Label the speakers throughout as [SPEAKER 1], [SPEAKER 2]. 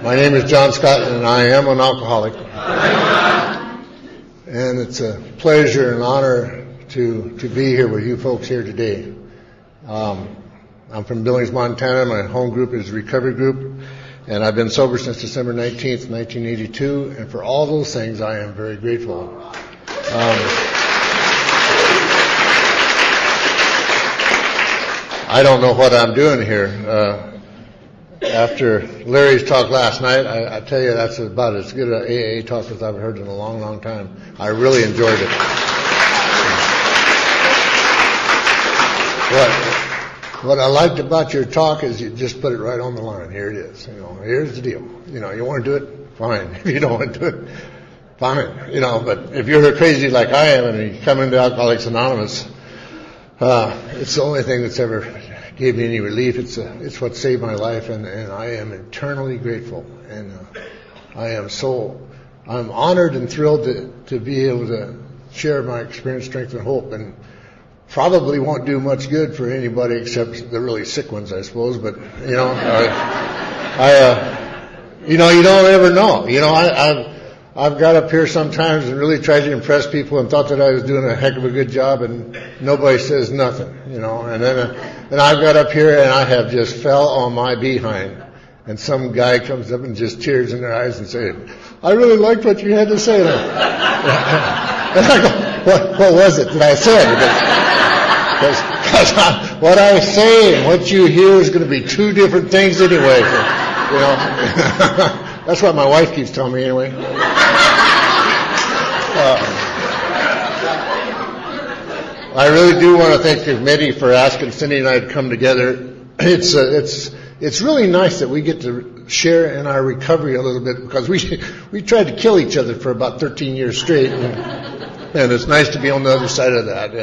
[SPEAKER 1] My name is John Scott, and I am an alcoholic. And it's a pleasure and honor to be here with you folks here today. I'm from Billings, Montana. My home group is Recovery Group, and I've been sober since December 19th, 1982, and for all those things I am very grateful. I don't know what I'm doing here. After Larry's talk last night, I tell you that's about as good an AA talk as I've heard in a long, long time. I really enjoyed it. What I liked about your talk is you just put it right on the line. Here it is. Here's the deal. You want to do it? Fine. If you don't want to do it, fine. But if you're crazy like I am and you come into Alcoholics Anonymous, it's the only thing that's ever gave me any relief. It's what saved my life, and I am eternally grateful. And I'm honored and thrilled to be able to share my experience, strength, and hope. And probably won't do much good for anybody except the really sick ones, I suppose. But you don't ever know. I've got up here sometimes and really tried to impress people and thought that I was doing a heck of a good job, and nobody says nothing, And then I've got up here and I have just fell on my behind, and some guy comes up and just tears in their eyes and says, "I really liked what you had to say there." And I go, "What was it that I said?" Because what I say and what you hear is going to be two different things anyway. That's what my wife keeps telling me anyway. I really do want to thank the committee for asking Cindy and I to come together. It's really nice that we get to share in our recovery a little bit, because we tried to kill each other for about 13 years straight, and it's nice to be on the other side of that.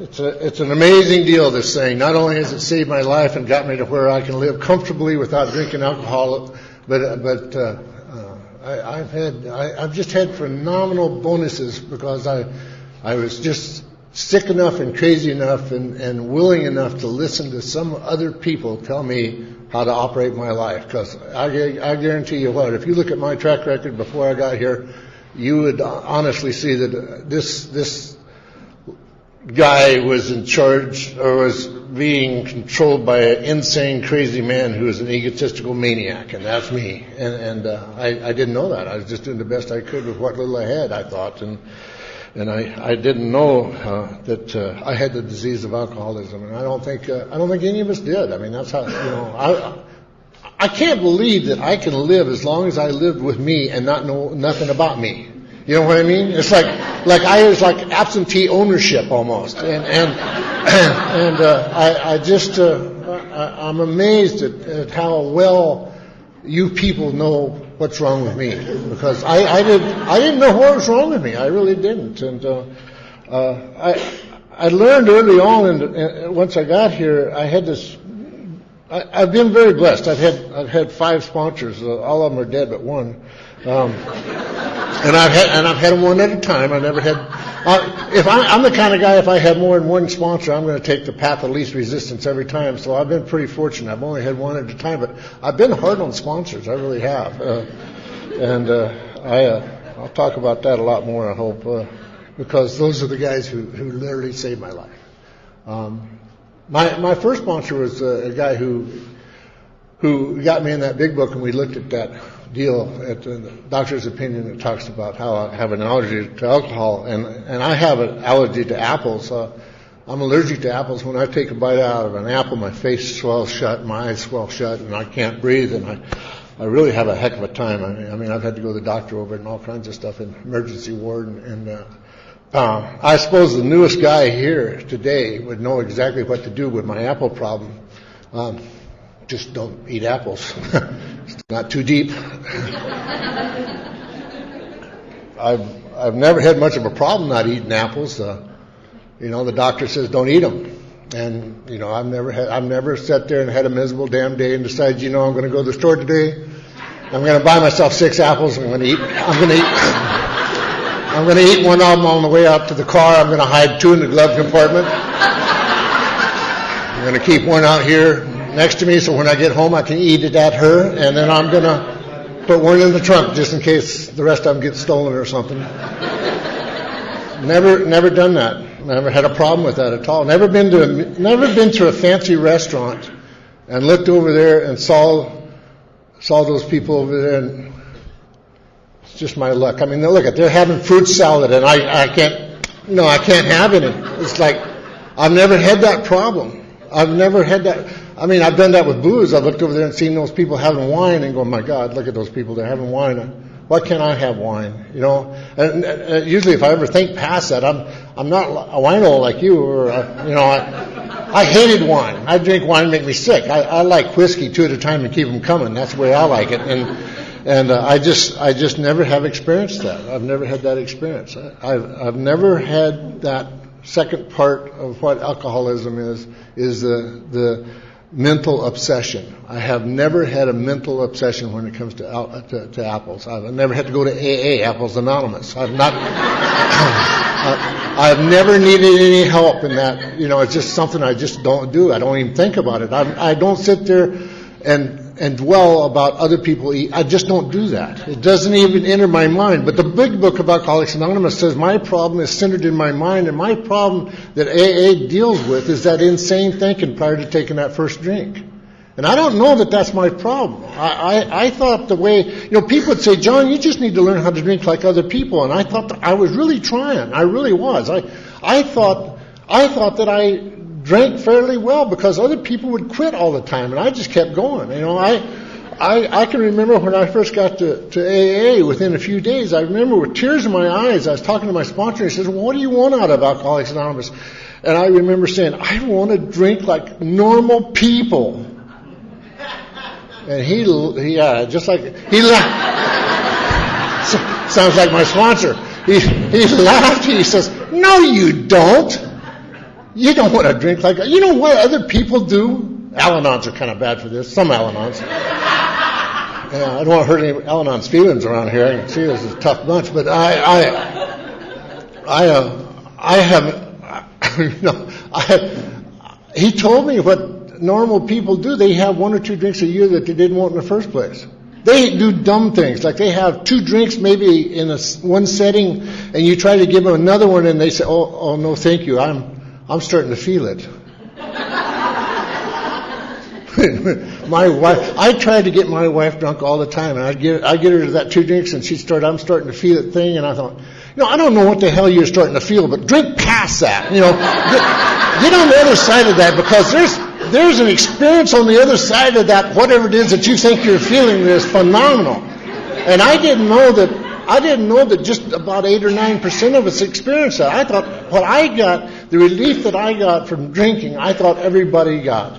[SPEAKER 1] It's an amazing deal, this thing. Not only has it saved my life and got me to where I can live comfortably without drinking alcohol, but I've just had phenomenal bonuses, because I was just sick enough and crazy enough and willing enough to listen to some other people tell me how to operate my life. Because I guarantee you what, if you look at my track record before I got here, you would honestly see that this guy was in charge, or was being controlled by an insane, crazy man who is an egotistical maniac, and that's me. And I didn't know that. I was just doing the best I could with what little I had, I thought, and I didn't know that I had the disease of alcoholism, and I don't think any of us did. I mean, that's how I can't believe that I can live as long as I lived with me and not know nothing about me. You know what I mean? It's like I was like absentee ownership almost, I'm amazed at how well you people know what's wrong with me, because I didn't know what was wrong with me. I really didn't, and I learned early on, and once I got here, I had this. I've been very blessed. I've had 5 sponsors. All of them are dead but one. And I've had them one at a time. I never had. If I'm the kind of guy, if I have more than one sponsor, I'm going to take the path of least resistance every time. So I've been pretty fortunate. I've only had one at a time, but I've been hard on sponsors. I really have. I'll talk about that a lot more, I hope, because those are the guys who literally saved my life. My first sponsor was a guy who got me in that big book, and we looked at that deal at the doctor's opinion that talks about how I have an allergy to alcohol, and I have an allergy to apples. I'm allergic to apples. When I take a bite out of an apple, my face swells shut, my eyes swell shut, and I can't breathe, and I really have a heck of a time. I mean, I've had to go to the doctor over it and all kinds of stuff in emergency ward, and I suppose the newest guy here today would know exactly what to do with my apple problem. Just don't eat apples. It's not too deep. I've never had much of a problem not eating apples. The doctor says don't eat them, and I've never sat there and had a miserable damn day and decided I'm going to go to the store today. I'm going to buy myself 6 apples. I'm going to eat one of them on the way out to the car. I'm going to hide 2 in the glove compartment. I'm going to keep one out here next to me, so when I get home I can eat it at her, and then I'm going to put one in the trunk just in case the rest of them get stolen or something. Never done that. Never had a problem with that at all. Never been to a fancy restaurant and looked over there and saw those people over there, and it's just my luck. I mean, look at, they're having fruit salad, and I can't have any. It's like, I've never had that problem. I've never had that. I mean, I've done that with booze. I've looked over there and seen those people having wine and go, my God, look at those people. They're having wine. Why can't I have wine? You know, and usually if I ever think past that, I'm not a wino like you, or I hated wine. I drink wine to make me sick. I like whiskey 2 at a time and keep them coming. That's the way I like it. And I just never have experienced that. I've never had that experience. I've never had that second part of what alcoholism is the mental obsession. I have never had a mental obsession when it comes to apples. I've never had to go to AA, Apples Anonymous. I've never needed any help in that. You know, it's just something I just don't do. I don't even think about it. I don't sit there and dwell about other people eat. I just don't do that. It doesn't even enter my mind. But the big book of Alcoholics Anonymous says my problem is centered in my mind, and my problem that AA deals with is that insane thinking prior to taking that first drink. And I don't know that that's my problem. I thought the way, people would say, John, you just need to learn how to drink like other people. And I thought that I was really trying. I really was. I thought that I drank fairly well because other people would quit all the time, and I just kept going. I can remember when I first got to AA, within a few days, I remember with tears in my eyes, I was talking to my sponsor, and he says, well, what do you want out of Alcoholics Anonymous? And I remember saying, I want to drink like normal people. And he laughed. Sounds like my sponsor. He laughed. He says, no, you don't. You don't want to drink like that. You know what other people do? Al-Anons are kind of bad for this. Some Al-Anons. Yeah, I don't want to hurt any Al-Anons' feelings around here. I can see this is a tough bunch, but he told me what normal people do. They have 1 or 2 drinks a year that they didn't want in the first place. They do dumb things, like they have 2 drinks maybe in one setting, and you try to give them another one, and they say, "Oh no, thank you. I'm starting to feel it." My wife, I tried to get my wife drunk all the time, and I'd get her to that 2 drinks, and she'd start, I'm starting to feel it thing, and I thought, I don't know what the hell you're starting to feel, but drink past that, get on the other side of that, because there's an experience on the other side of that, whatever it is that you think you're feeling, that is phenomenal. And I didn't know that just about 8 or 9% of us experience that. I thought what I got, the relief that I got from drinking, I thought everybody got.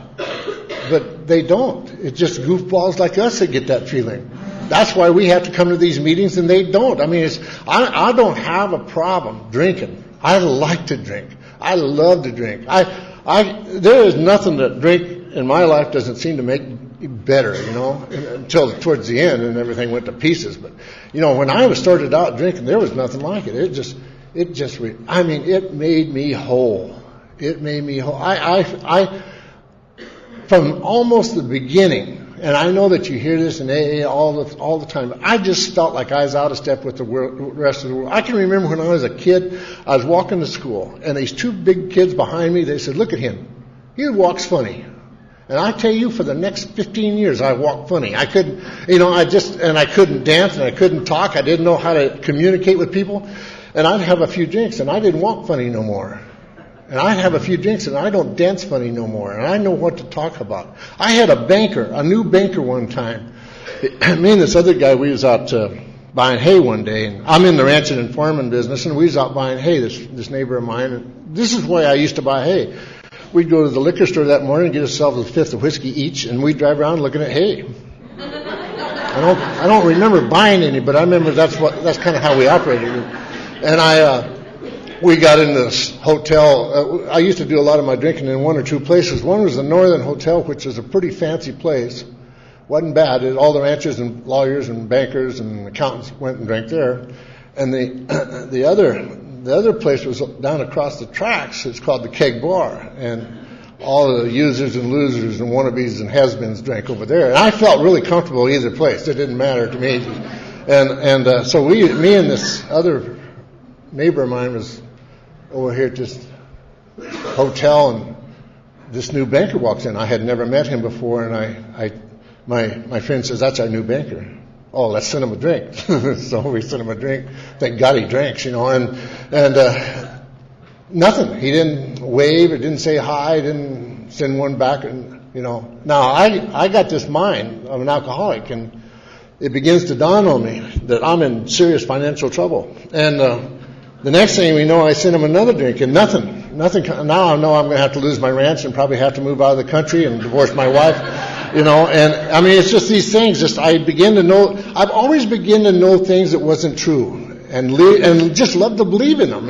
[SPEAKER 1] But they don't. It's just goofballs like us that get that feeling. That's why we have to come to these meetings and they don't. I mean, I don't have a problem drinking. I like to drink. I love to drink. There is nothing that drink in my life doesn't seem to make better, until towards the end and everything went to pieces. But, when I started out drinking, there was nothing like it. It made me whole. It made me whole. From almost the beginning, and I know that you hear this in AA all the time, but I just felt like I was out of step with the rest of the world. I can remember when I was a kid, I was walking to school, and these 2 big kids behind me, they said, look at him. He walks funny. And I tell you, for the next 15 years, I walked funny. I couldn't, I couldn't dance, and I couldn't talk. I didn't know how to communicate with people. And I'd have a few drinks, and I didn't walk funny no more. And I'd have a few drinks, and I don't dance funny no more. And I know what to talk about. I had a new banker one time. Me and this other guy, we was out buying hay one day. And I'm in the ranching and farming business, and we was out buying hay, this neighbor of mine. And this is why I used to buy hay. We'd go to the liquor store that morning and get ourselves a 5th of whiskey each, and we'd drive around looking at hay. I don't remember buying any, but I remember that's kind of how we operated. And we got in this hotel. I used to do a lot of my drinking in 1 or 2 places. One was the Northern Hotel, which is a pretty fancy place. Wasn't bad. All the ranchers and lawyers and bankers and accountants went and drank there. And the other place was down across the tracks. It's called the Keg Bar. And all the users and losers and wannabes and has-beens drank over there. And I felt really comfortable either place. It didn't matter to me. And so me and this other neighbor of mine was over here at this hotel, and this new banker walks in. I had never met him before, and my friend says, "That's our new banker." Oh, let's send him a drink. So we sent him a drink. Thank God he drinks, and nothing. He didn't wave. It didn't say hi. Didn't send one back. And now I got this mind of an alcoholic, and it begins to dawn on me that I'm in serious financial trouble. And the next thing we know, I sent him another drink, and nothing. Now I know I'm going to have to lose my ranch and probably have to move out of the country and divorce my wife. And I mean, it's just these things. I've always begun to know things that wasn't true, and just love to believe in them.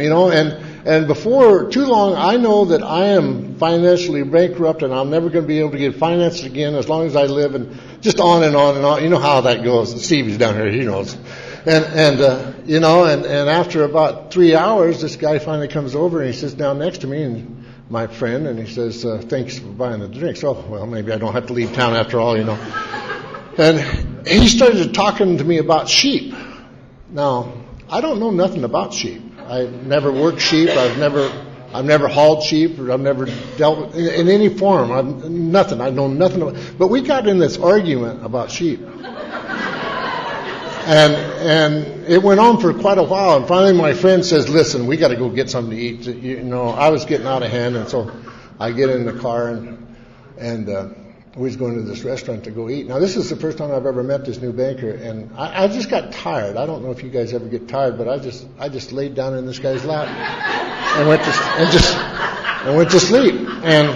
[SPEAKER 1] And before too long, I know that I am financially bankrupt, and I'm never going to be able to get financed again as long as I live, and just on and on and on. You know how that goes. Stevie's down here; he knows. And after about 3 hours, this guy finally comes over and he sits down next to me, and my friend, and he says, "Thanks for buying the drinks." Oh, well, maybe I don't have to leave town after all, And he started talking to me about sheep. Now, I don't know nothing about sheep. I've never worked sheep. I've never hauled sheep, or I've never dealt with in any form. Nothing. I know nothing about. But we got in this argument about sheep. And it went on for quite a while, and finally my friend says, "Listen, we got to go get something to eat." I was getting out of hand, and so I get in the car, and we was going to this restaurant to go eat. Now, this is the first time I've ever met this new banker, and I just got tired. I don't know if you guys ever get tired, but I just laid down in this guy's lap and went to sleep. And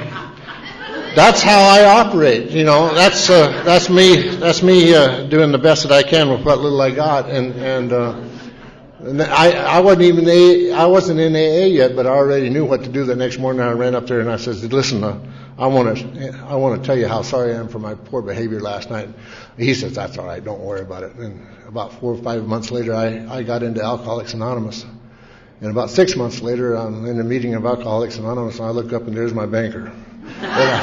[SPEAKER 1] that's how I operate, That's me. That's me doing the best that I can with what little I got. And I wasn't in AA yet, but I already knew what to do. The next morning, I ran up there and I said, "Listen, I want to tell you how sorry I am for my poor behavior last night." He says, "That's all right. Don't worry about it." And about 4 or 5 months later, I got into Alcoholics Anonymous. And about 6 months later, I'm in a meeting of Alcoholics Anonymous, and I look up and there's my banker. And I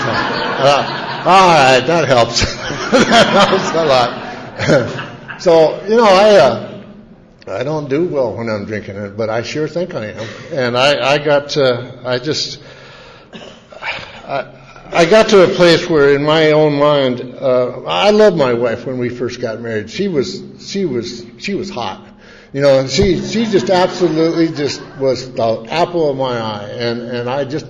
[SPEAKER 1] thought, all right, that helps. That helps a lot. So, I don't do well when I'm drinking it, but I sure think I am. And I got to a place where, in my own mind, I loved my wife when we first got married. She was hot. She just absolutely just was the apple of my eye, and I just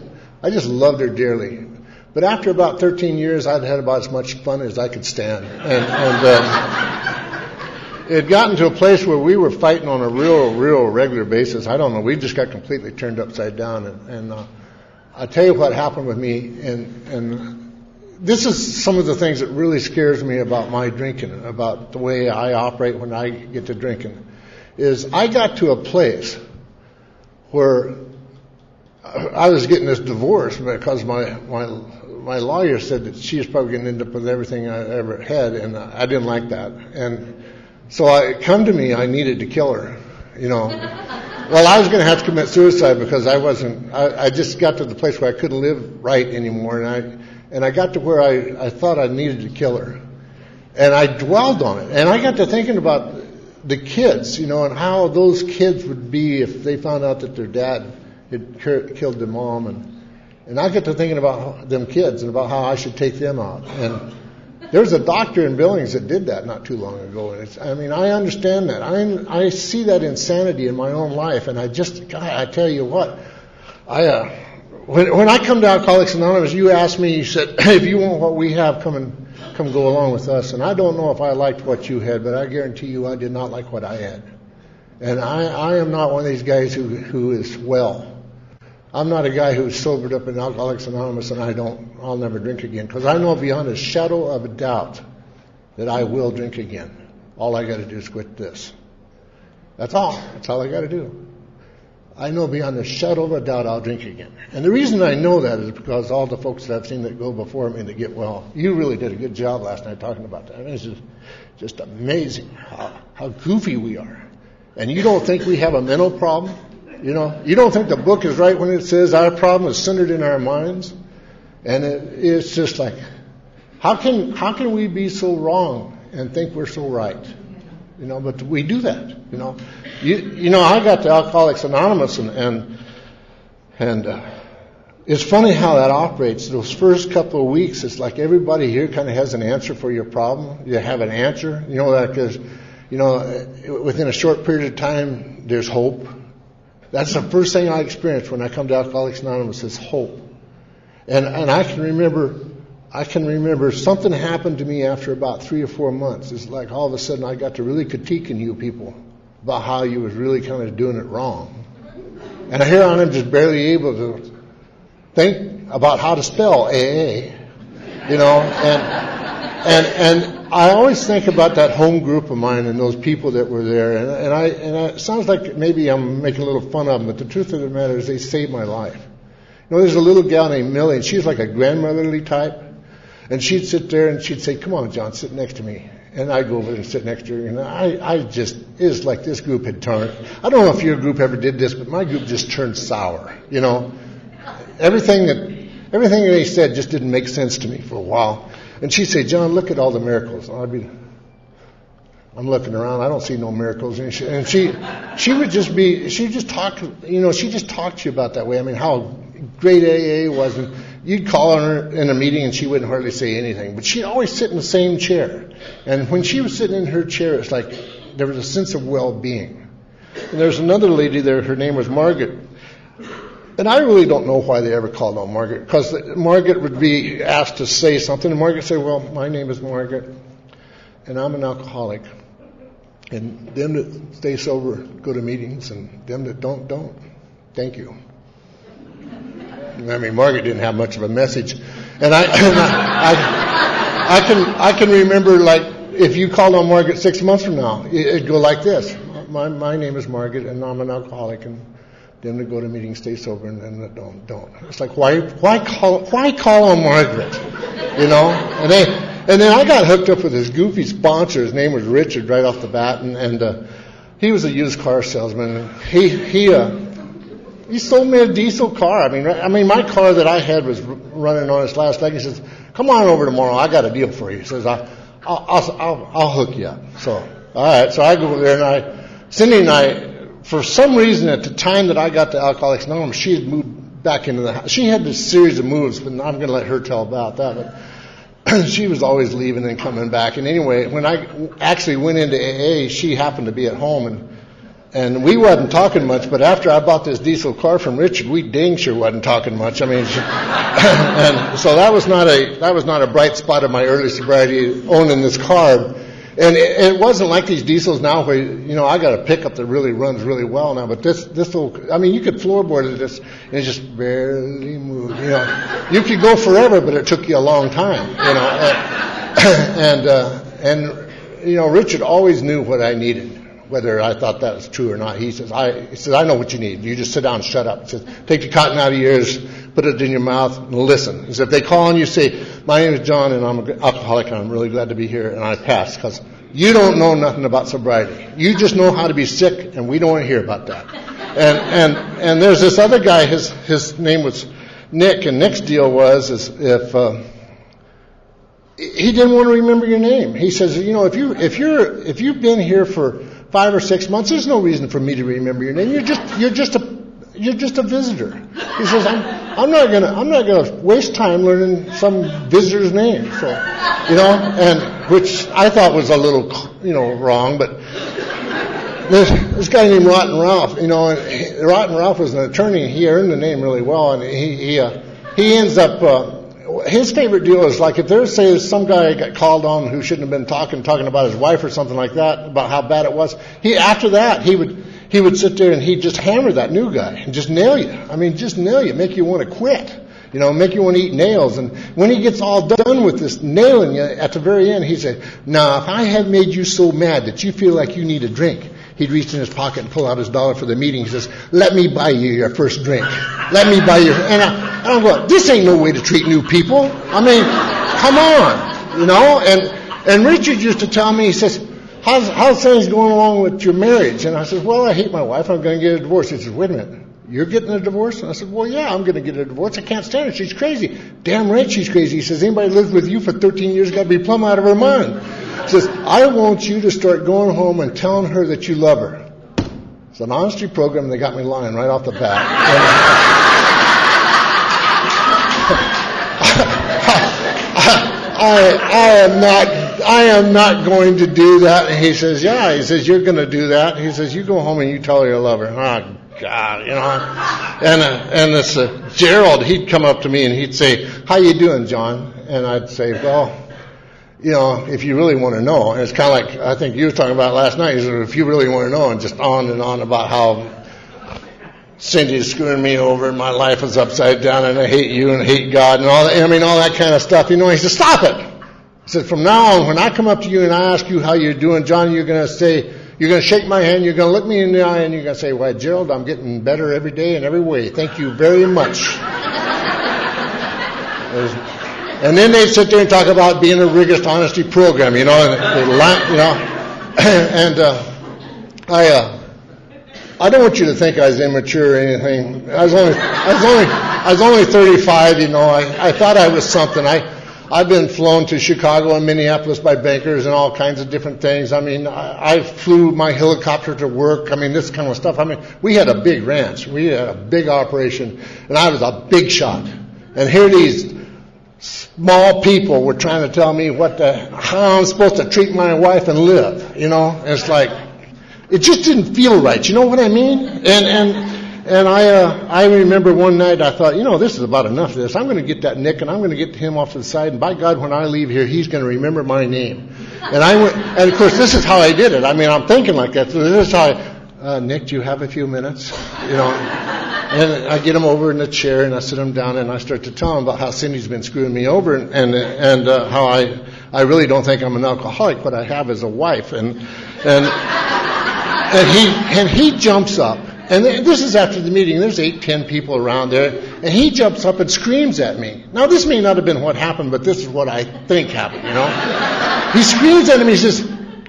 [SPEAKER 1] loved her dearly. But after about 13 years, I'd had about as much fun as I could stand, and it had gotten to a place where we were fighting on a real regular basis. I don't know. We just got completely turned upside down, and I'll tell you what happened with me, and this is some of the things that really scares me about my drinking, about the way I operate when I get to drinking, is I got to a place where I was getting this divorce because my lawyer said that she was probably going to end up with everything I ever had, and I didn't like that. And so it come to me, I needed to kill her, Well, I was going to have to commit suicide because I just got to the place where I couldn't live right anymore, and I got to where I thought I needed to kill her. And I dwelled on it, and I got to thinking about the kids, and how those kids would be if they found out that their dad had killed their mom, and I got to thinking about them kids and about how I should take them out. And there's a doctor in Billings that did that not too long ago. And I understand that. I see that insanity in my own life, and I tell you what, when I come to Alcoholics Anonymous, you asked me, you said, "If you want what we have, come go along with us." And I don't know if I liked what you had, but I guarantee you I did not like what I had. And I am not one of these guys who is well. I'm not a guy who's sobered up in Alcoholics Anonymous, and I'll never drink again, because I know beyond a shadow of a doubt that I will drink again. All I got to do is quit this. That's all. That's all I got to do. I know beyond a shadow of a doubt I'll drink again. And the reason I know that is because all the folks that I've seen that go before me to get well, you really did a good job last night talking about that. It's just amazing how goofy we are. And you don't think we have a mental problem? You don't think the book is right when it says our problem is centered in our minds? And it's just like, how can we be so wrong and think we're so right? You know, but we do that. You know, I got to Alcoholics Anonymous, and it's funny how that operates. Those first couple of weeks, it's like everybody here kind of has an answer for your problem. You have an answer, you know, because, you know, within a short period of time, there's hope. That's the first thing I experienced when I come to Alcoholics Anonymous is hope. And I can remember something happened to me after about 3 or 4 months. It's like all of a sudden I got to really critiquing you people about how you was really kind of doing it wrong. And here I am just barely able to think about how to spell AA, you know, and I always think about that home group of mine and those people that were there, and it sounds like maybe I'm making a little fun of them, but the truth of the matter is they saved my life. You know, there's a little gal named Millie, and she's like a grandmotherly type, and she'd sit there and she'd say, "Come on, John, sit next to me." And I'd go over there and sit next to her, and it was like this group had turned. I don't know if your group ever did this, but my group just turned sour, you know. Everything that they said just didn't make sense to me for a while. And she'd say, "John, look at all the miracles." And I'm looking around, I don't see no miracles. And she would just talk to you about that way. I mean, how great AA was. And you'd call on her in a meeting and she wouldn't hardly say anything. But she'd always sit in the same chair. And when she was sitting in her chair, it's like there was a sense of well-being. And there's another lady there, her name was Margaret. And I really don't know why they ever called on Margaret, because Margaret would be asked to say something, and Margaret would say, "Well, my name is Margaret, and I'm an alcoholic. And them that stay sober go to meetings, and them that don't. Thank you." I mean, Margaret didn't have much of a message. And I can remember, like, if you called on Margaret 6 months from now, it'd go like this. My name is Margaret, and I'm an alcoholic, and them that go to meetings stay sober, and them that don't. It's like, why call on Margaret? You know? And then I got hooked up with this goofy sponsor. His name was Richard right off the bat, and he was a used car salesman. He sold me a diesel car. I mean, my car that I had was running on its last leg. He says, "Come on over tomorrow. I got a deal for you." He says, "I'll hook you up." So, all right. So I go over there, and Cindy and I, for some reason, at the time that I got to Alcoholics Anonymous, she had moved back into the house. She had this series of moves, but I'm going to let her tell about that. But she was always leaving and coming back. And anyway, when I actually went into AA, she happened to be at home, and we wasn't talking much. But after I bought this diesel car from Richard, we dang sure wasn't talking much. I mean, and so that was not a bright spot of my early sobriety, owning this car. And it wasn't like these diesels now where, you know, I got a pickup that really runs really well now, but this little, I mean, you could floorboard this and it just barely moved, you know. You could go forever, but it took you a long time, you know. And you know, Richard always knew what I needed, whether I thought that was true or not. He says, I know what you need. You just sit down and shut up. He says, take the cotton out of your ears, put it in your mouth, and listen. He said, if they call on you, say, "My name is John, and I'm an alcoholic, and I'm really glad to be here, and I passed," because you don't know nothing about sobriety. You just know how to be sick, and we don't want to hear about that. And there's this other guy, his name was Nick, and Nick's deal was if he didn't want to remember your name. He says, you know, if you've been here for 5 or 6 months, there's no reason for me to remember your name. You're just a visitor. He says, I'm not gonna waste time learning some visitor's name. So, you know, and which I thought was a little, you know, wrong. But this guy named Rotten Ralph, you know, and Rotten Ralph was an attorney. He earned the name really well, and he ends up. His favorite deal is like if there's, say, some guy got called on who shouldn't have been talking about his wife or something like that, about how bad it was. After that he would sit there and he'd just hammer that new guy and just nail you. I mean, just nail you, make you want to quit. You know, make you want to eat nails. And when he gets all done with this nailing you, at the very end, he said, "Now, if I had made you so mad that you feel like you need a drink," he'd reach in his pocket and pull out his dollar for the meeting. He says, "Let me buy you your first drink. Let me buy you." And I'm going, this ain't no way to treat new people. I mean, come on, you know. And Richard used to tell me, he says, how's things going along with your marriage? And I said, "Well, I hate my wife. I'm going to get a divorce." He says, "Wait a minute. you're getting a divorce? And I said, well, yeah, I'm going to get a divorce. I can't stand her. She's crazy. Damn right she's crazy. He says, anybody who lives with you for 13 years got to be plumb out of her mind. He says, I want you to start going home and telling her that you love her. It's an honesty program. They got me lying right off the bat. I am not going to do that. And he says, yeah. He says, you're going to do that. He says, you go home and you tell her you love her. Oh, God, And this Gerald, he'd come up to me and he'd say, how you doing, John? And I'd say, well, if you really want to know. And it's kind of like, I think you were talking about last night. He said, if you really want to know, and just on and on about how Cindy's screwing me over and my life is upside down and I hate you and hate God and all that. All that kind of stuff. He said, stop it. He said, from now on, when I come up to you and I ask you how you're doing, John, you're going to say, you're going to shake my hand, you're going to look me in the eye, and you're going to say, why, Gerald, I'm getting better every day in every way. Thank you very much. And then they'd sit there and talk about being a rigorous honesty program, and I don't want you to think I was immature or anything. I was only 35, I thought I was something. I've been flown to Chicago and Minneapolis by bankers and all kinds of different things. I flew my helicopter to work. This kind of stuff. We had a big ranch. We had a big operation, and I was a big shot. And here these small people were trying to tell me how I'm supposed to treat my wife and live. And it's like, it just didn't feel right. You know what I mean? And I remember one night I thought, this is about enough of this. I'm going to get that Nick and I'm going to get him off to the side. And by God, when I leave here, he's going to remember my name. And I went, and of course, this is how I did it. I'm thinking like that. So this is how Nick, do you have a few minutes? And I get him over in the chair and I sit him down and I start to tell him about how Cindy's been screwing me over and how I really don't think I'm an alcoholic, but I have as a wife. And he jumps up. And this is after the meeting. There's 8-10 people around there. And he jumps up and screams at me. Now, this may not have been what happened, but this is what I think happened, He screams at me. He says,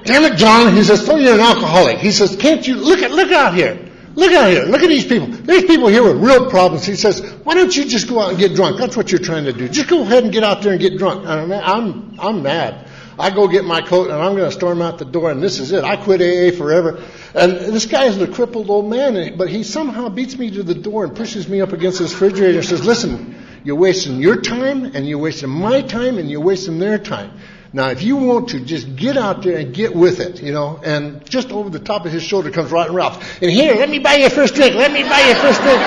[SPEAKER 1] damn it, John. He says, so you're an alcoholic. He says, can't you, look out here. Look out here. Look at these people. There's people here with real problems. He says, why don't you just go out and get drunk? That's what you're trying to do. Just go ahead and get out there and get drunk. And I'm mad. I go get my coat and I'm going to storm out the door and this is it. I quit AA forever. And this guy is a crippled old man, but he somehow beats me to the door and pushes me up against his refrigerator and says, listen, you're wasting your time and you're wasting my time and you're wasting their time. Now, if you want to, just get out there and get with it, And just over the top of his shoulder comes Rotten Ralph. And here, let me buy you a first drink. Let me buy you a first drink.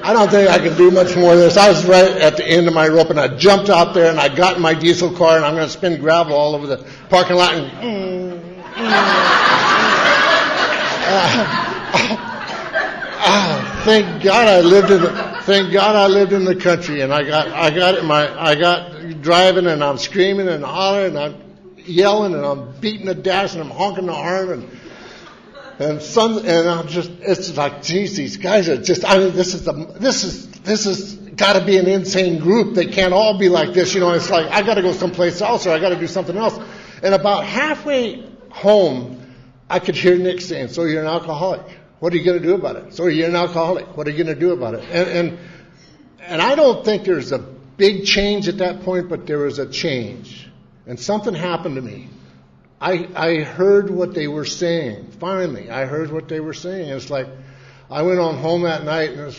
[SPEAKER 1] I don't think I can do much more of this. I was right at the end of my rope, and I jumped out there, and I got in my diesel car, and I'm going to spin gravel all over the parking lot. And thank God I lived in the country, and I got driving, and I'm screaming and hollering, and I'm yelling, and I'm beating the dash, and I'm honking the horn, and I'm just, it's like, geez, these guys are just, this is got to be an insane group. They can't all be like this, It's like, I got to go someplace else, or I got to do something else. And about halfway home, I could hear Nick saying, so you're an alcoholic. What are you going to do about it? So you're an alcoholic. What are you going to do about it? And I don't think there's a big change at that point, but there was a change. And something happened to me. I heard what they were saying. Finally, I heard what they were saying. It's like, I went on home that night, and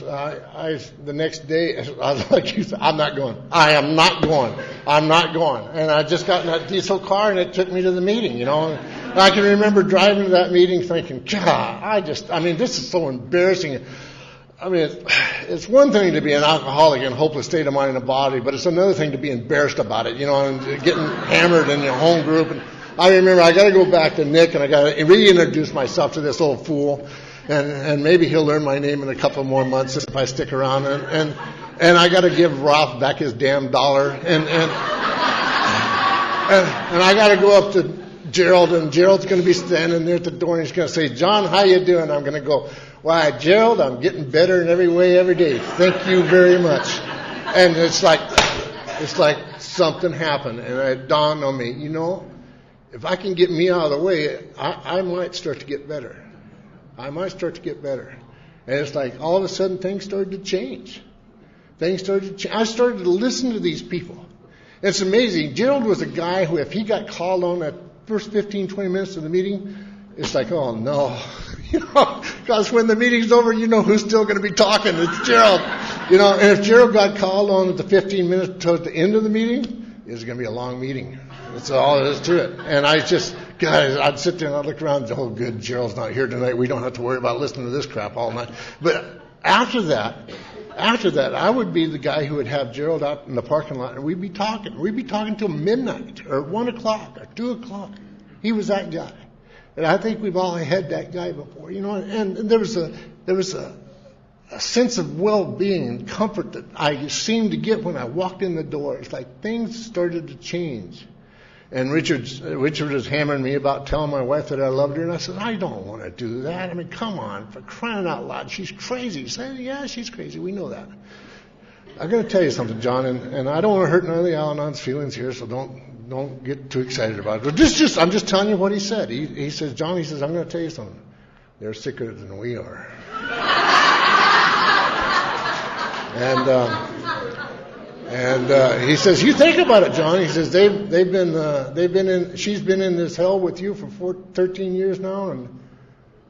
[SPEAKER 1] the next day, I was like, I'm not going. I am not going. I'm not going. And I just got in that diesel car, and it took me to the meeting, And I can remember driving to that meeting thinking, God, this is so embarrassing. It's one thing to be an alcoholic in a hopeless state of mind and body, but it's another thing to be embarrassed about it, and getting hammered in your home group. And I remember I got to go back to Nick, and I got to reintroduce myself to this old fool. And maybe he'll learn my name in a couple more months if I stick around. And I got to give Ralph back his damn dollar. And I got to go up to Gerald, and Gerald's going to be standing there at the door, and he's going to say, John, how you doing? I'm going to go, why, Gerald, I'm getting better in every way every day. Thank you very much. And it's like something happened, and it dawned on me, if I can get me out of the way, I might start to get better. I might start to get better. And it's like all of a sudden things started to change. Things started to change. I started to listen to these people. It's amazing. Gerald was a guy who, if he got called on that first 15, 20 minutes of the meeting, it's like, oh no. Because when the meeting's over, you know who's still going to be talking. It's Gerald. And if Gerald got called on at the 15 minutes towards the end of the meeting, it's going to be a long meeting. That's all there is to it. And I'd sit there and I'd look around, oh good, Gerald's not here tonight. We don't have to worry about listening to this crap all night. But after that, I would be the guy who would have Gerald out in the parking lot, and we'd be talking. We'd be talking till midnight or 1 o'clock or 2 o'clock. He was that guy. And I think we've all had that guy before, and there was a sense of well-being and comfort that I seemed to get when I walked in the door. It's like things started to change. And Richard was hammering me about telling my wife that I loved her, and I said, I don't want to do that. I mean, come on, for crying out loud, she's crazy. He said, yeah, she's crazy. We know that. I'm going to tell you something, John, and I don't want to hurt none of the Al-Anon's feelings here, so don't get too excited about it. But I'm just telling you what he said. He says, John, I'm going to tell you something. They're sicker than we are. And he says, you think about it, John. He says she's been in this hell with you for 13 years now, and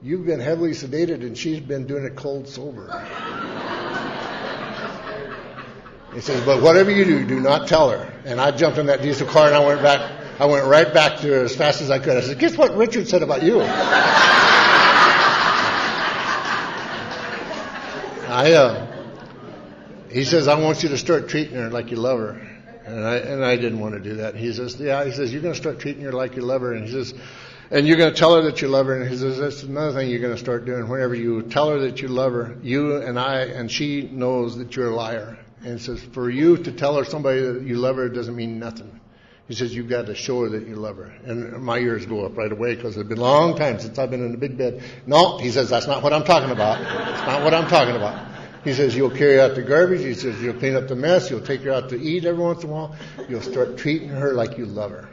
[SPEAKER 1] you've been heavily sedated, and she's been doing it cold sober. He says, but whatever you do not tell her. And I jumped in that diesel car and I went right back to her as fast as I could. I said, guess what Richard said about you? He says, I want you to start treating her like you love her. And I didn't want to do that. He says, yeah, you're going to start treating her like you love her. And he says, and you're going to tell her that you love her. And he says, that's another thing you're going to start doing. Whenever you tell her that you love her, and she knows that you're a liar. And he says, for you to tell her somebody that you love her doesn't mean nothing. He says, you've got to show her that you love her. And my ears go up right away because it's been a long time since I've been in the big bed. No, he says, that's not what I'm talking about. That's not what I'm talking about. He says, you'll carry out the garbage. He says, you'll clean up the mess. You'll take her out to eat every once in a while. You'll start treating her like you love her.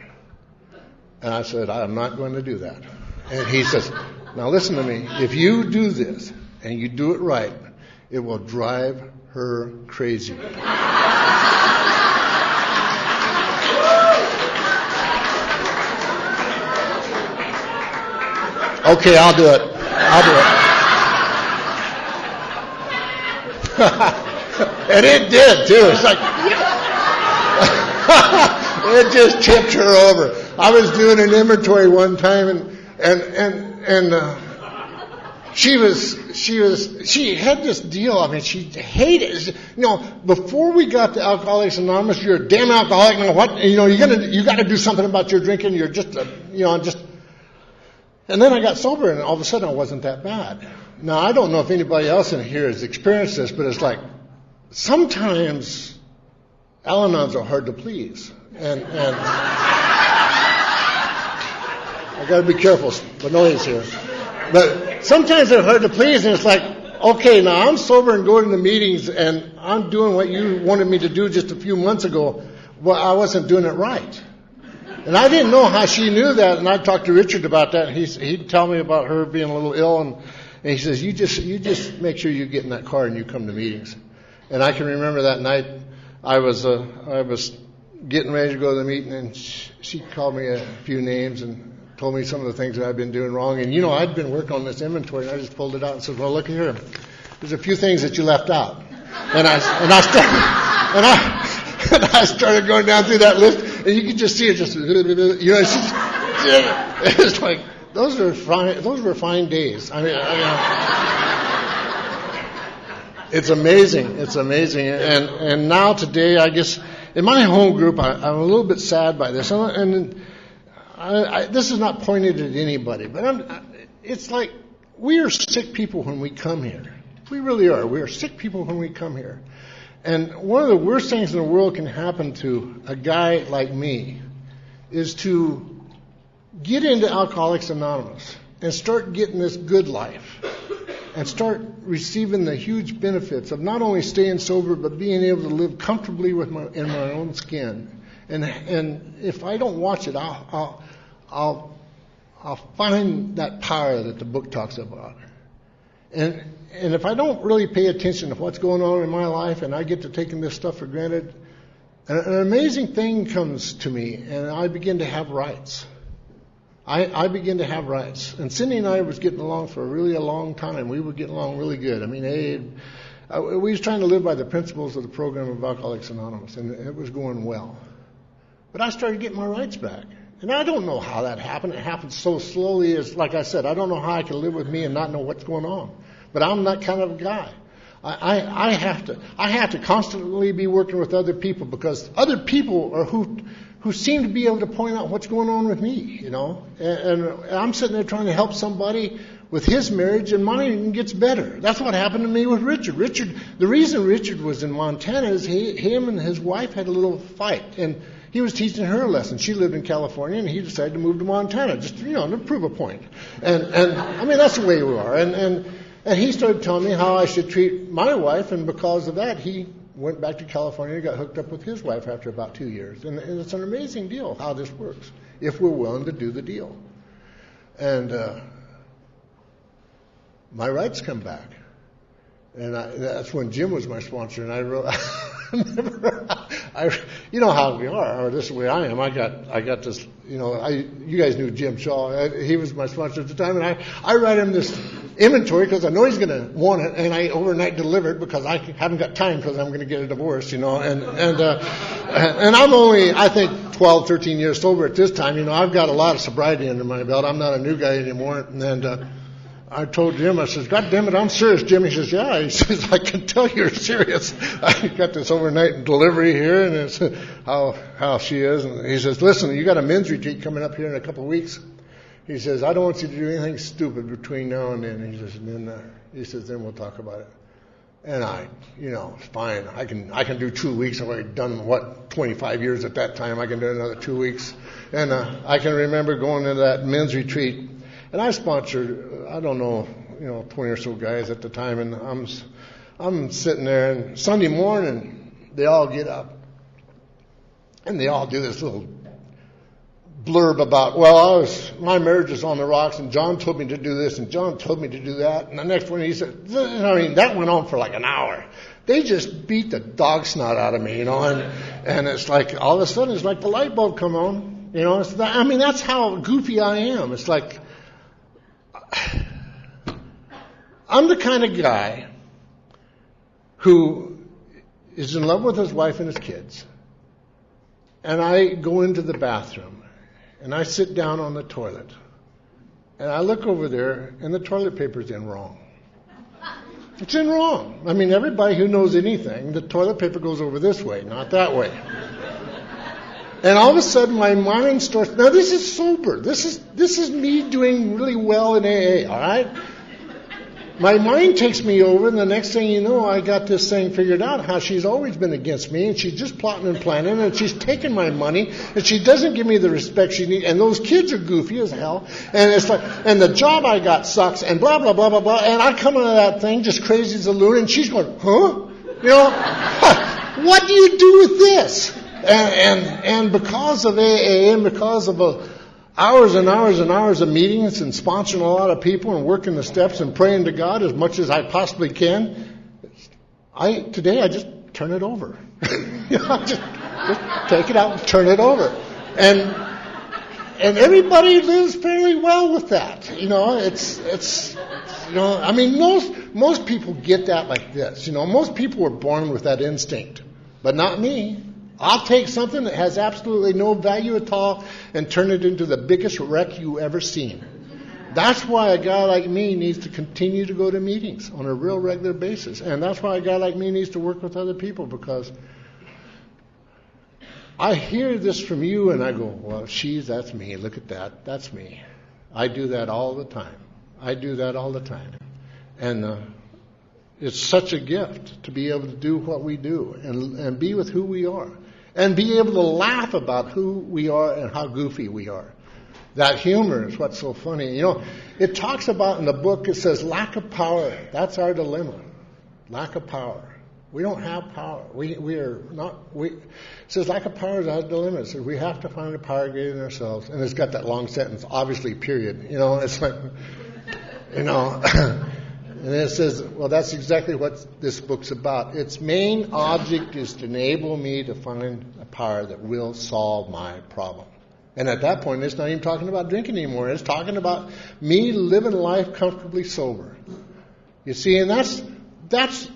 [SPEAKER 1] And I said, I'm not going to do that. And he says, now listen to me. If you do this and you do it right, it will drive her crazy. Okay, I'll do it. And it did too. It's like it just tipped her over. I was doing an inventory one time, and she had this deal. I mean, she hated it. Before we got to Alcoholics Anonymous, you're a damn alcoholic. You got to do something about your drinking. You're just And then I got sober, and all of a sudden I wasn't that bad. Now, I don't know if anybody else in here has experienced this, but it's like sometimes Al-Anons are hard to please. And I got to be careful, the noise here. But sometimes they're hard to please, and it's like, okay, now I'm sober and going to meetings, and I'm doing what you wanted me to do just a few months ago. Well, I wasn't doing it right. And I didn't know how she knew that, and I talked to Richard about that, and he'd tell me about her being a little ill, and he says, you just make sure you get in that car and you come to meetings. And I can remember that night I was getting ready to go to the meeting, and she called me a few names and told me some of the things that I've been doing wrong. And I'd been working on this inventory, and I just pulled it out and said, well, look here, there's a few things that you left out. And I started going down through that list, and you could just see it just, it's like, those were fine days. I mean, it's amazing. It's amazing. And now today, I guess, in my home group, I'm a little bit sad by this. And this is not pointed at anybody, but it's like we are sick people when we come here. We really are. We are sick people when we come here. And one of the worst things in the world can happen to a guy like me is to get into Alcoholics Anonymous and start getting this good life and start receiving the huge benefits of not only staying sober but being able to live comfortably in my own skin. And if I don't watch it, I'll I'll find that power that the book talks about. And if I don't really pay attention to what's going on in my life and I get to taking this stuff for granted, an amazing thing comes to me and I begin to have rights. I begin to have rights. And Cindy and I was getting along for a long time. We were getting along really good. I mean, we was trying to live by the principles of the program of Alcoholics Anonymous, and it was going well. But I started getting my rights back. And I don't know how that happened. It happened so slowly. As like I said, I don't know how I can live with me and not know what's going on. But I'm that kind of a guy. I have to constantly be working with other people because other people are who seem to be able to point out what's going on with me, you know. And I'm sitting there trying to help somebody with his marriage, and mine gets better. That's what happened to me with Richard. The reason Richard was in Montana is him and his wife had a little fight, and he was teaching her a lesson. She lived in California, and he decided to move to Montana, just, you know, to prove a point. And I mean, that's the way we are. And he started telling me how I should treat my wife, and because of that, he went back to California and got hooked up with his wife after about 2 years. And it's an amazing deal how this works, if we're willing to do the deal. And my rights come back. And that's when Jim was my sponsor, and I wrote, you know how we are, or this is the way I am. I got this, you know, you guys knew Jim Shaw. He was my sponsor at the time, and I write him this inventory because I know he's going to want it, and I overnight deliver it because I haven't got time because I'm going to get a divorce, you know, and I'm only, I think, 12, 13 years sober at this time. You know, I've got a lot of sobriety under my belt. I'm not a new guy anymore, and I told Jim, I says, God damn it, I'm serious, Jim. He says, yeah. He says, I can tell you're serious. I got this overnight delivery here, and it's how she is. And he says, listen, you got a men's retreat coming up here in a couple of weeks. He says, I don't want you to do anything stupid between now and then. He says, then we'll talk about it. And it's fine. I can do 2 weeks. I've already done 25 years at that time. I can do another 2 weeks. And I can remember going to that men's retreat. And I sponsored, I don't know, 20 or so guys at the time, and I'm sitting there, and Sunday morning they all get up, and they all do this little blurb about, my marriage is on the rocks, and John told me to do this, and John told me to do that, and the next one he said, that went on for like an hour. They just beat the dog snot out of me, and it's like all of a sudden it's like the light bulb come on, that's how goofy I am. It's like, I'm the kind of guy who is in love with his wife and his kids. And I go into the bathroom and I sit down on the toilet and I look over there and the toilet paper's in wrong. It's in wrong. I mean, everybody who knows anything, the toilet paper goes over this way, not that way. And all of a sudden, my mind starts. Now, this is sober. This is me doing really well in AA. All right. My mind takes me over, and the next thing you know, I got this thing figured out. How she's always been against me, and she's just plotting and planning, and she's taking my money, and she doesn't give me the respect she needs. And those kids are goofy as hell. And it's like, and the job I got sucks, and blah blah blah blah blah. And I come into that thing just crazy as a loon, and she's going, huh? What do you do with this? And because of AA and because of hours and hours and hours of meetings and sponsoring a lot of people and working the steps and praying to God as much as I possibly can, today I just turn it over. Just take it out and turn it over. And everybody lives fairly well with that. Most people get that like this. Most people were born with that instinct, but not me. I'll take something that has absolutely no value at all and turn it into the biggest wreck you ever seen. That's why a guy like me needs to continue to go to meetings on a real regular basis. And that's why a guy like me needs to work with other people, because I hear this from you and I go, well, that's me. Look at that. That's me. I do that all the time. And it's such a gift to be able to do what we do and be with who we are. And be able to laugh about who we are and how goofy we are. That humor is what's so funny. It talks about in the book, it says lack of power. That's our dilemma. Lack of power. We don't have power. We are not. It says lack of power is out of the limit. It says we have to find a power greater than ourselves. And it's got that long sentence, obviously, period. It's like, and it says, well, that's exactly what this book's about. Its main object is to enable me to find a power that will solve my problem. And at that point, it's not even talking about drinking anymore. It's talking about me living life comfortably sober. You see, and that's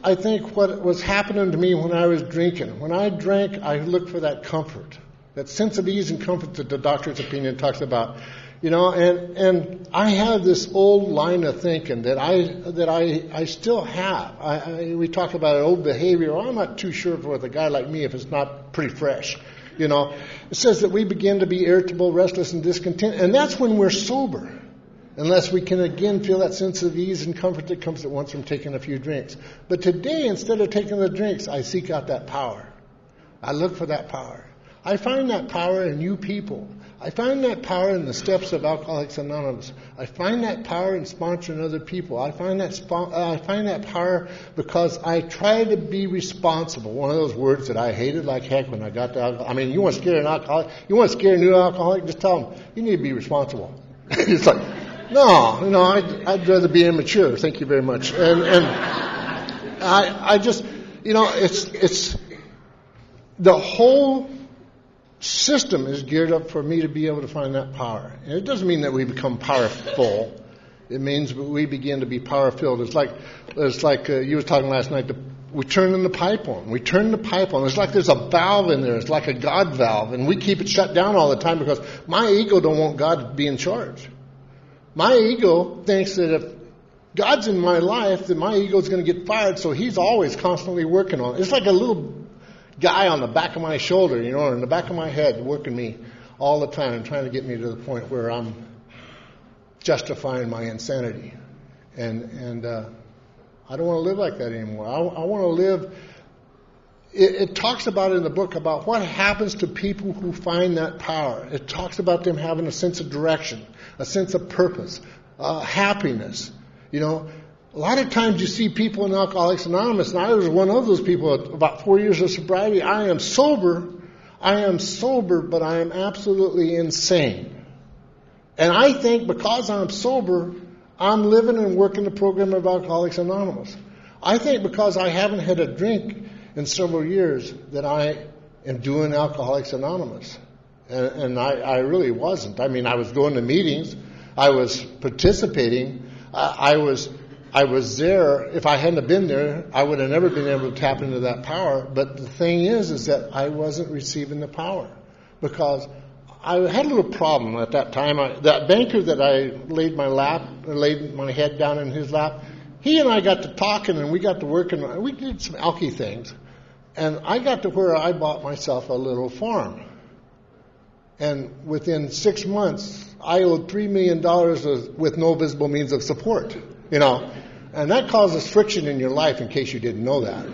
[SPEAKER 1] I think, what was happening to me when I was drinking. When I drank, I looked for that comfort, that sense of ease and comfort that the doctor's opinion talks about. And I have this old line of thinking that I still have. We talk about old behavior. Well, I'm not too sure with a guy like me if it's not pretty fresh. It says that we begin to be irritable, restless, and discontent, and that's when we're sober. Unless we can again feel that sense of ease and comfort that comes at once from taking a few drinks. But today, instead of taking the drinks, I seek out that power. I look for that power. I find that power in you people. I find that power in the steps of Alcoholics Anonymous. I find that power in sponsoring other people. I find that power because I try to be responsible. One of those words that I hated like heck when I got to alcohol. I mean, you want to scare an alcoholic? You want to scare a new alcoholic? Just tell them, you need to be responsible. It's like, no, I'd rather be immature. Thank you very much. And I just, it's the whole system is geared up for me to be able to find that power. And it doesn't mean that we become powerful. It means we begin to be power filled. It's like you were talking last night. We turn the pipe on. We turn the pipe on. It's like there's a valve in there. It's like a God valve, and we keep it shut down all the time because my ego don't want God to be in charge. My ego thinks that if God's in my life, then my ego is going to get fired, so he's always constantly working on it. It's like a little guy on the back of my shoulder, or in the back of my head, working me all the time and trying to get me to the point where I'm justifying my insanity. And I don't want to live like that anymore. I want to live. It talks about in the book about what happens to people who find that power. It talks about them having a sense of direction, a sense of purpose, happiness. A lot of times you see people in Alcoholics Anonymous, and I was one of those people at about 4 years of sobriety. I am sober, but I am absolutely insane. And I think because I'm sober, I'm living and working the program of Alcoholics Anonymous. I think because I haven't had a drink in several years that I am doing Alcoholics Anonymous. And I really wasn't. I mean, I was going to meetings. I was participating. I was there. If I hadn't have been there, I would have never been able to tap into that power. But the thing is that I wasn't receiving the power because I had a little problem at that time. That banker that I laid my head down in his lap, he and I got to talking and we got to working. We did some alky things. And I got to where I bought myself a little farm. And within 6 months, I owed $3 million with no visible means of support, And that causes friction in your life, in case you didn't know that.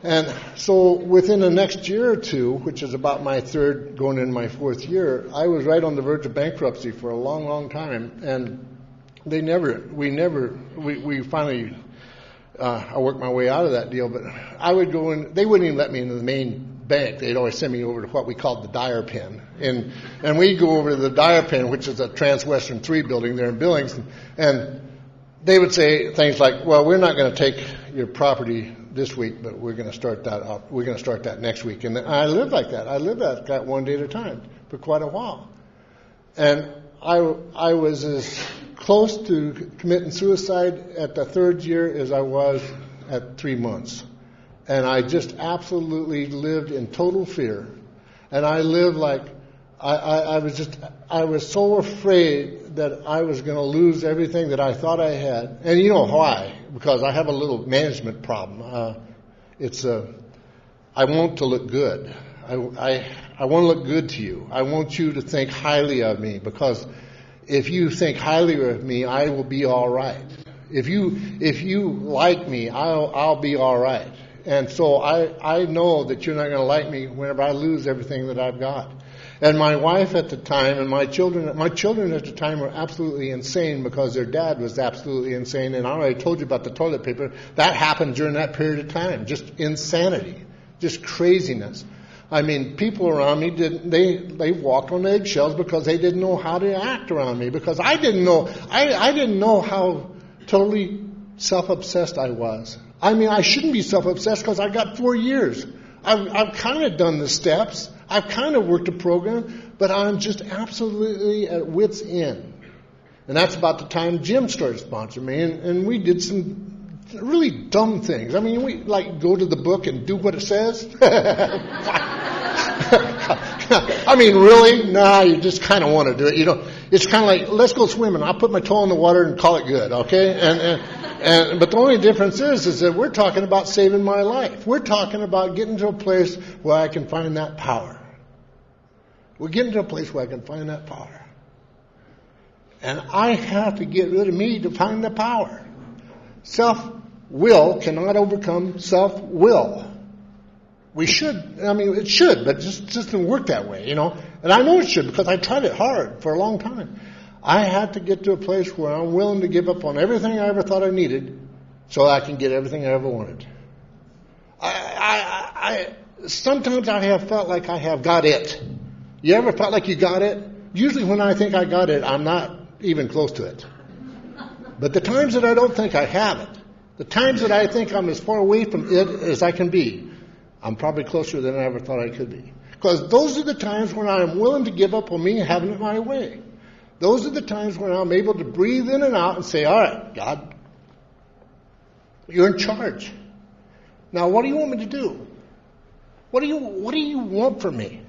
[SPEAKER 1] And so within the next year or two, which is about my third, going in my fourth year, I was right on the verge of bankruptcy for a long, long time. And we finally... I worked my way out of that deal, but I would go in. They wouldn't even let me into the main bank. They'd always send me over to what we called the Dyer Pen, and we'd go over to the Dyer Pen, which is a Transwestern 3 building there in Billings, and they would say things like, "Well, we're not going to take your property this week, but we're going to start that up. We're going to start that next week." And I lived like that. I lived like that one day at a time for quite a while, and I was as close to committing suicide at the third year as I was at 3 months. And I just absolutely lived in total fear. And I lived like, I was so afraid that I was going to lose everything that I thought I had. And you know why? Because I have a little management problem. I want to look good. I want to look good to you. I want you to think highly of me because if you think highly of me, I will be all right. If you like me, I'll be all right. And so I know that you're not going to like me whenever I lose everything that I've got. And my wife at the time and my children at the time were absolutely insane because their dad was absolutely insane. And I already told you about the toilet paper. That happened during that period of time. Just insanity. Just craziness. I mean, people around me they walked on eggshells because they didn't know how to act around me, because I didn't know how totally self-obsessed I was. I mean, I shouldn't be self-obsessed because I got 4 years. I've kind of done the steps. I've kind of worked a program, but I'm just absolutely at wit's end. And that's about the time Jim started sponsoring me, and we did some really dumb things. I mean, we like go to the book and do what it says. I mean, really? Nah, you just kind of want to do it. You know, it's kind of like, let's go swimming. I'll put my toe in the water and call it good, okay? But the only difference is that we're talking about saving my life. We're talking about getting to a place where I can find that power. We're getting to a place where I can find that power. And I have to get rid of me to find the power. Self-will cannot overcome self-will. We should, I mean, it should, but it just doesn't work that way, you know. And I know it should because I tried it hard for a long time. I had to get to a place where I'm willing to give up on everything I ever thought I needed so I can get everything I ever wanted. Sometimes I have felt like I have got it. You ever felt like you got it? Usually when I think I got it, I'm not even close to it. But the times that I don't think I have it, the times that I think I'm as far away from it as I can be, I'm probably closer than I ever thought I could be. Because those are the times when I'm willing to give up on me having it my way. Those are the times when I'm able to breathe in and out and say, all right, God, you're in charge. Now, what do you want me to do? What do you want from me?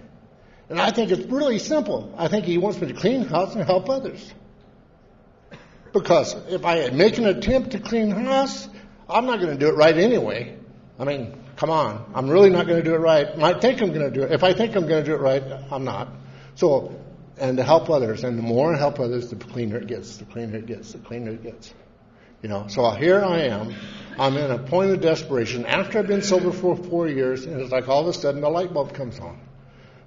[SPEAKER 1] And I think it's really simple. I think he wants me to clean house and help others. Because if I make an attempt to clean house, I'm not going to do it right anyway. I mean, come on. I'm really not going to do it right. Might think I'm going to do it. If I think I'm going to do it right, I'm not. So, and to help others. And the more I help others, the cleaner it gets, the cleaner it gets, the cleaner it gets. You know, so here I am. I'm in a point of desperation. After I've been sober for 4 years, and it's like all of a sudden the light bulb comes on.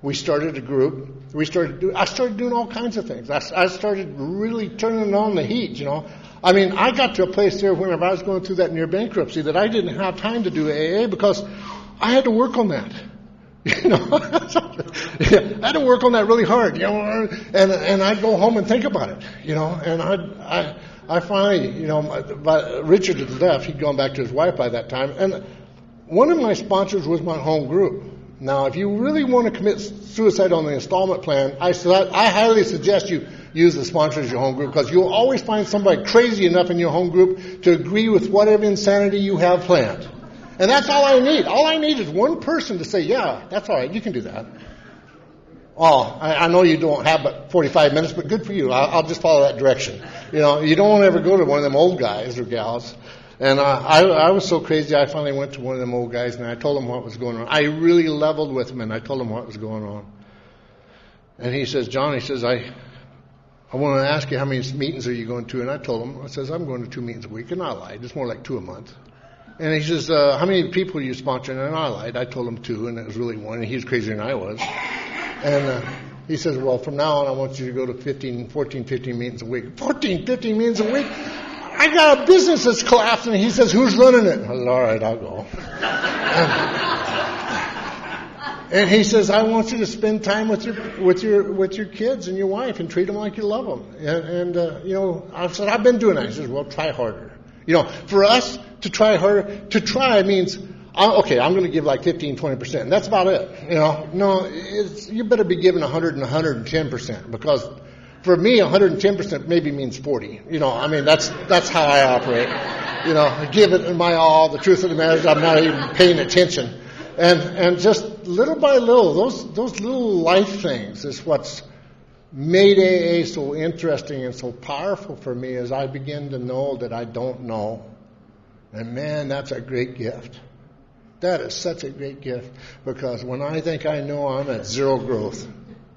[SPEAKER 1] We started a group. I started doing all kinds of things. I started really turning on the heat, you know. I mean, I got to a place there whenever I was going through that near bankruptcy that I didn't have time to do AA because I had to work on that. You know, I had to work on that really hard, you know, and I'd go home and think about it, you know, and I finally, you know, but Richard had left. He'd gone back to his wife by that time. And one of my sponsors was my home group. Now, if you really want to commit suicide on the installment plan, I highly suggest you use the sponsor as your home group because you'll always find somebody crazy enough in your home group to agree with whatever insanity you have planned. And that's all I need. All I need is one person to say, yeah, that's all right, you can do that. Oh, I know you don't have but 45 minutes, but good for you. I'll just follow that direction. You know, you don't want to ever go to one of them old guys or gals. And I was so crazy, I finally went to one of them old guys, and I told him what was going on. I really leveled with him, and I told him what was going on. And he says, John, I want to ask you how many meetings are you going to? And I told him, I'm going to 2 meetings a week. And I lied. It's more like 2 a month. And he says, how many people are you sponsoring? And I lied. I told him 2, and it was really 1. And he was crazier than I was. And he says, well, from now on, I want you to go to 15 meetings a week. 15 meetings a week? I got a business that's collapsing. And he says, who's running it? I said, all right, I'll go. And he says, I want you to spend time with your kids and your wife and treat them like you love them. And you know, I said, I've been doing that. He says, well, try harder. You know, for us to try harder, to try means, okay, I'm going to give like 15, 20%. And that's about it. You know, no, you better be giving 100 and 110% because for me, 110% maybe means 40. You know, I mean, that's how I operate. You know, I give it my all. The truth of the matter is I'm not even paying attention. And just little by little, those little life things is what's made AA so interesting and so powerful for me as I begin to know that I don't know. And man, that's a great gift. That is such a great gift because when I think I know, I'm at zero growth.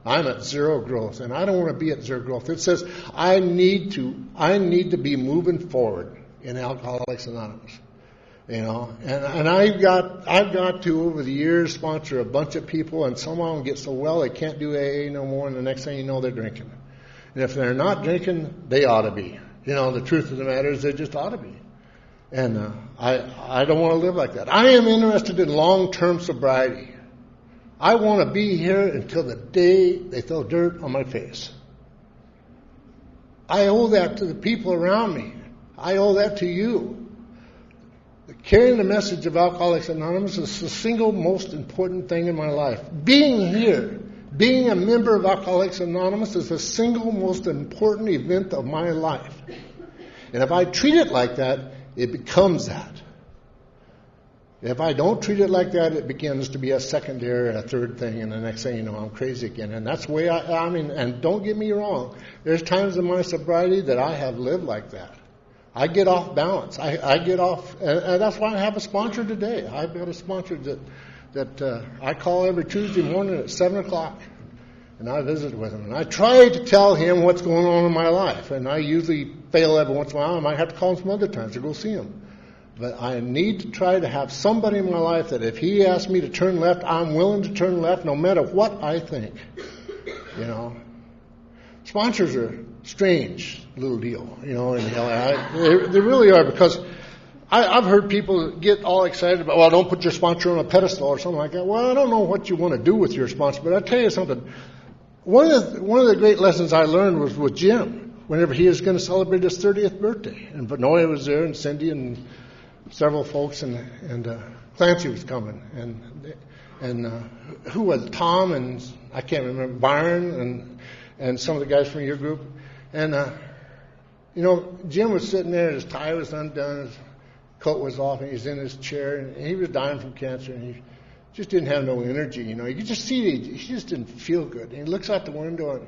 [SPEAKER 1] I'm at zero growth, and I don't want to be at zero growth. It says I need to be moving forward in Alcoholics Anonymous. And I've got to over the years sponsor a bunch of people, and some of them get so well they can't do AA no more, and the next thing you know they're drinking. And if they're not drinking, they ought to be. The truth of the matter is they just ought to be. And I don't want to live like that. I am interested in long-term sobriety. I want to be here until the day they throw dirt on my face. I owe that to the people around me. I owe that to you. Carrying the message of Alcoholics Anonymous is the single most important thing in my life. Being here, being a member of Alcoholics Anonymous is the single most important event of my life. And if I treat it like that, it becomes that. If I don't treat it like that, it begins to be a secondary, a third thing, and the next thing you know, I'm crazy again. And that's the way and don't get me wrong, there's times in my sobriety that I have lived like that. I get off balance. I get off, and that's why I have a sponsor today. I've got a sponsor that I call every Tuesday morning at 7 o'clock, and I visit with him. And I try to tell him what's going on in my life, and I usually fail every once in a while. I might have to call him some other times to go see him. But I need to try to have somebody in my life that if he asks me to turn left, I'm willing to turn left no matter what I think. Sponsors are strange little deal, in LA. They really are, because I've heard people get all excited about, well, don't put your sponsor on a pedestal or something like that. Well, I don't know what you want to do with your sponsor, but I'll tell you something. One of the great lessons I learned was with Jim, whenever he was going to celebrate his 30th birthday. And Benoit was there, and Cindy, and several folks, and Clancy was coming, and who was Tom, and I can't remember, Byron, and some of the guys from your group. And, Jim was sitting there, his tie was undone, his coat was off, and he was in his chair, and he was dying from cancer, and he just didn't have no energy, You could just see he just didn't feel good. And he looks out the window, and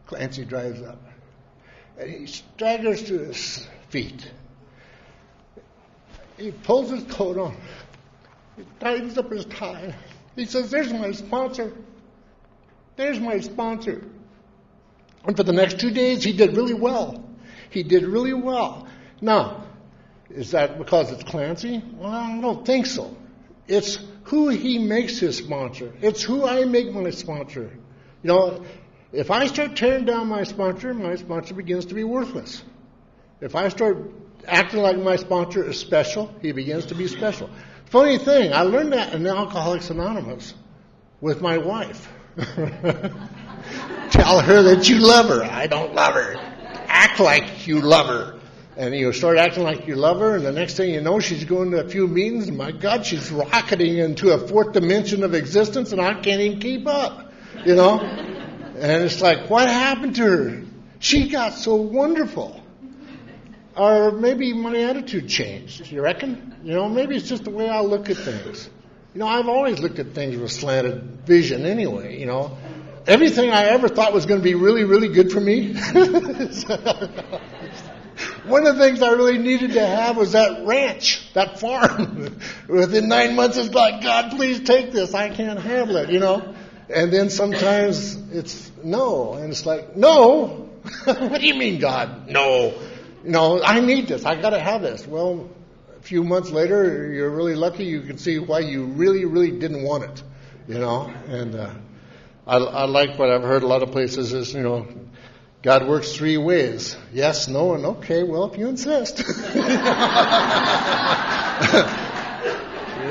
[SPEAKER 1] Clancy drives up. And he staggers to his feet. He pulls his coat on. He tightens up his tie. He says, "There's my sponsor. There's my sponsor." And for the next 2 days, he did really well. He did really well. Now, is that because it's Clancy? Well, I don't think so. It's who he makes his sponsor. It's who I make my sponsor. If I start tearing down my sponsor begins to be worthless. If I start acting like my sponsor is special, he begins to be special. Funny thing, I learned that in Alcoholics Anonymous with my wife. Tell her that you love her. I don't love her. Act like you love her. And you start acting like you love her, and the next thing you know, she's going to a few meetings, and my God, she's rocketing into a fourth dimension of existence, and I can't even keep up, And it's like, what happened to her? She got so wonderful. Or maybe my attitude changed, you reckon? Maybe it's just the way I look at things. I've always looked at things with slanted vision anyway, Everything I ever thought was going to be really, really good for me. One of the things I really needed to have was that ranch, that farm. Within 9 months, it's like, God, please take this. I can't handle it, And then sometimes it's no. And it's like, no? What do you mean, God? No. I need this. I got to have this. Well, a few months later, you're really lucky. You can see why you really, really didn't want it, And I like what I've heard a lot of places is, God works 3 ways. Yes, no, and okay. Well, if you insist. You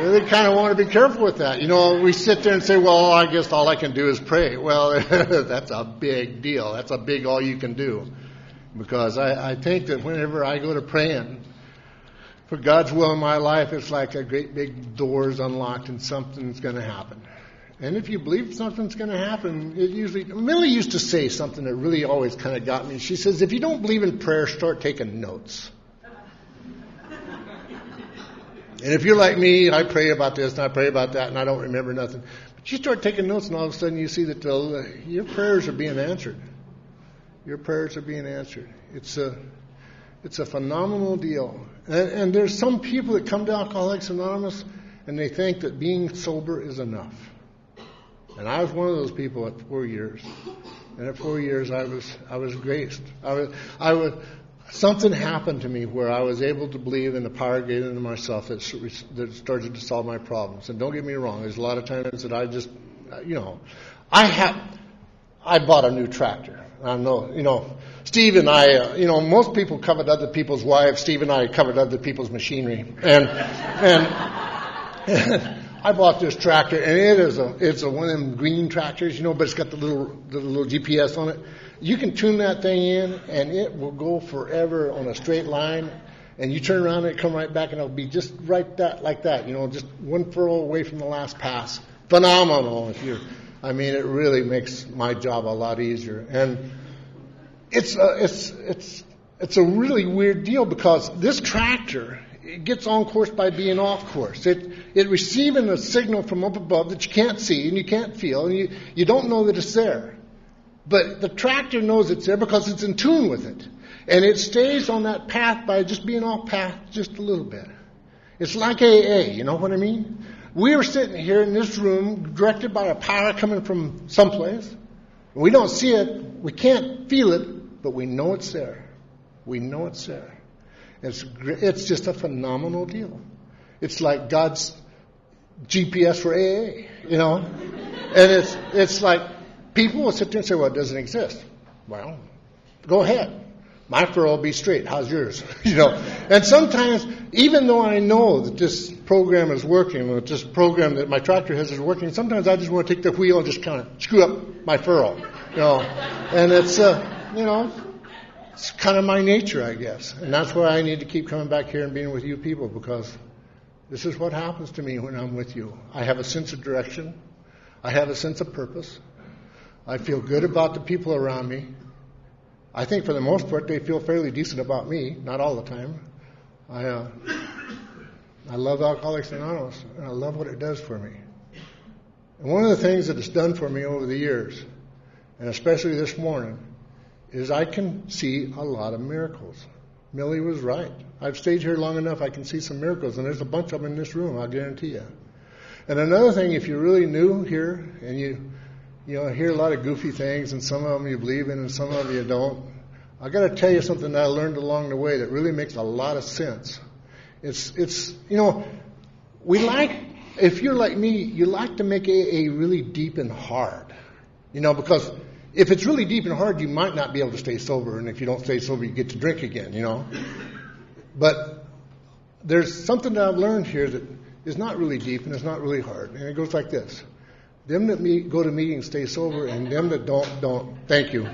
[SPEAKER 1] really kind of want to be careful with that. We sit there and say, well, I guess all I can do is pray. Well, that's a big deal. That's a big all you can do. Because I think that whenever I go to praying for God's will in my life, it's like a great big door's unlocked and something's going to happen. And if you believe something's going to happen, Millie used to say something that really always kind of got me. She says, if you don't believe in prayer, start taking notes. And if you're like me, I pray about this and I pray about that and I don't remember nothing. But you start taking notes and all of a sudden you see that your prayers are being answered. Your prayers are being answered. It's a phenomenal deal. And there's some people that come to Alcoholics Anonymous and they think that being sober is enough. And I was one of those people at 4 years. And at 4 years, I was graced. something happened to me where I was able to believe in the power given to myself that started to solve my problems. And don't get me wrong, there's a lot of times that I just, I bought a new tractor. I know, Steve and I, most people covet other people's wives. Steve and I covet other people's machinery. And I bought this tractor, and it's a one of them green tractors, but it's got the little GPS on it. You can tune that thing in, and it will go forever on a straight line. And you turn around and it come right back, and it'll be just like that, just one furrow away from the last pass. Phenomenal. It really makes my job a lot easier. And it's a really weird deal, because this tractor, it gets on course by being off course. It receiving a signal from up above that you can't see and you can't feel, and you don't know that it's there. But the tractor knows it's there because it's in tune with it. And it stays on that path by just being off path just a little bit. It's like AA, you know what I mean? We are sitting here in this room directed by a power coming from someplace. We don't see it, we can't feel it, but we know it's there. We know it's there. It's just a phenomenal deal. It's like God's GPS for AA, And it's like people will sit there and say, well, it doesn't exist. Well, go ahead. My furrow will be straight. How's yours? And sometimes, even though I know that this program is working, that this program that my tractor has is working, sometimes I just want to take the wheel and just kind of screw up my furrow. And it's, it's kind of my nature, I guess. And that's why I need to keep coming back here and being with you people, because this is what happens to me when I'm with you. I have a sense of direction. I have a sense of purpose. I feel good about the people around me. I think for the most part they feel fairly decent about me, not all the time. I love Alcoholics Anonymous, and I love what it does for me. And one of the things that it's done for me over the years, and especially this morning, is I can see a lot of miracles. Millie was right. I've stayed here long enough, I can see some miracles, and there's a bunch of them in this room, I'll guarantee you. And another thing, if you're really new here, and you hear a lot of goofy things, and some of them you believe in and some of them you don't, I got to tell you something that I learned along the way that really makes a lot of sense. It's we like, if you're like me, you like to make AA really deep and hard. Because if it's really deep and hard, you might not be able to stay sober, and if you don't stay sober, you get to drink again, But there's something that I've learned here that is not really deep and it's not really hard, and it goes like this. Them that go to meetings stay sober, and them that don't. Thank you.